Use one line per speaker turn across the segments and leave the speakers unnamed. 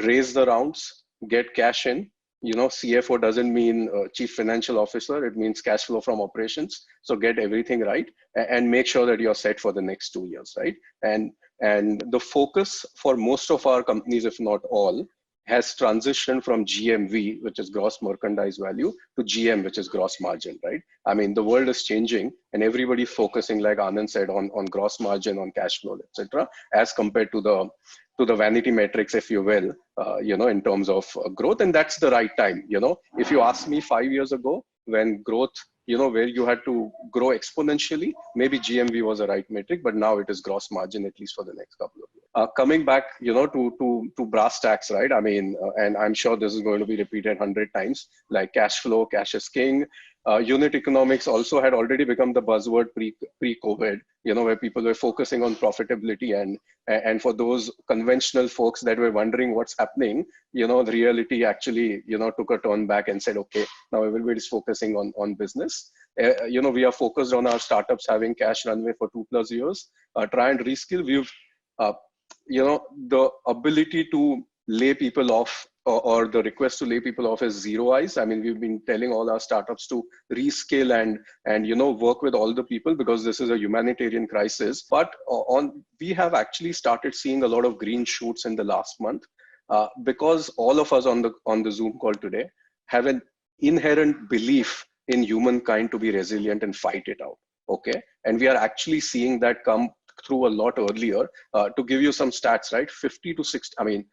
raise the rounds, get cash in. CFO doesn't mean chief financial officer. It means cash flow from operations. So get everything right and make sure that you're set for the next 2 years, right? And the focus for most of our companies, if not all, has transitioned from GMV, which is gross merchandise value, to GM, which is gross margin, right? I mean, the world is changing and everybody's focusing, like Anand said, on gross margin, on cash flow, etc., as compared to the vanity metrics, if you will, in terms of growth. And that's the right time. If you asked me 5 years ago, when growth, where you had to grow exponentially, maybe GMV was a right metric, but now it is gross margin, at least for the next couple of years. Coming back, to brass tacks, right? I mean, and I'm sure this is going to be repeated 100 times, like cash flow, cash is king. Unit economics also had already become the buzzword pre-COVID, where people were focusing on profitability, and for those conventional folks that were wondering what's happening, the reality actually, took a turn back and said, okay, now everybody's focusing on business. We are focused on our startups having cash runway for 2+ years, try and reskill. We've, the ability to lay people off, or the request to lay people off, is zero eyes. I mean, we've been telling all our startups to rescale and work with all the people, because this is a humanitarian crisis. But we have actually started seeing a lot of green shoots in the last month, because all of us on the Zoom call today have an inherent belief in humankind to be resilient and fight it out. Okay, and we are actually seeing that come through a lot earlier. To give you some stats, right? 50 to 60. I mean,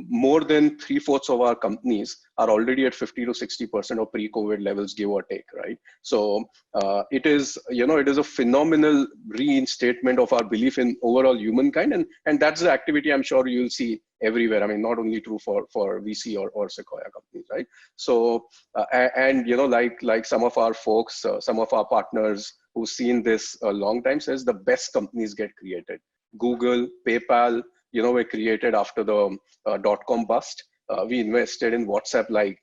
more than 3/4 of our companies are already at 50 to 60% of pre-COVID levels, give or take, right? So it is a phenomenal reinstatement of our belief in overall humankind, and that's the activity I'm sure you'll see everywhere. I mean, not only true for VC or Sequoia companies, right? So and like some of our folks, some of our partners who've seen this a long time, says the best companies get created. Google, PayPal, were created after the .com bust. We invested in WhatsApp, like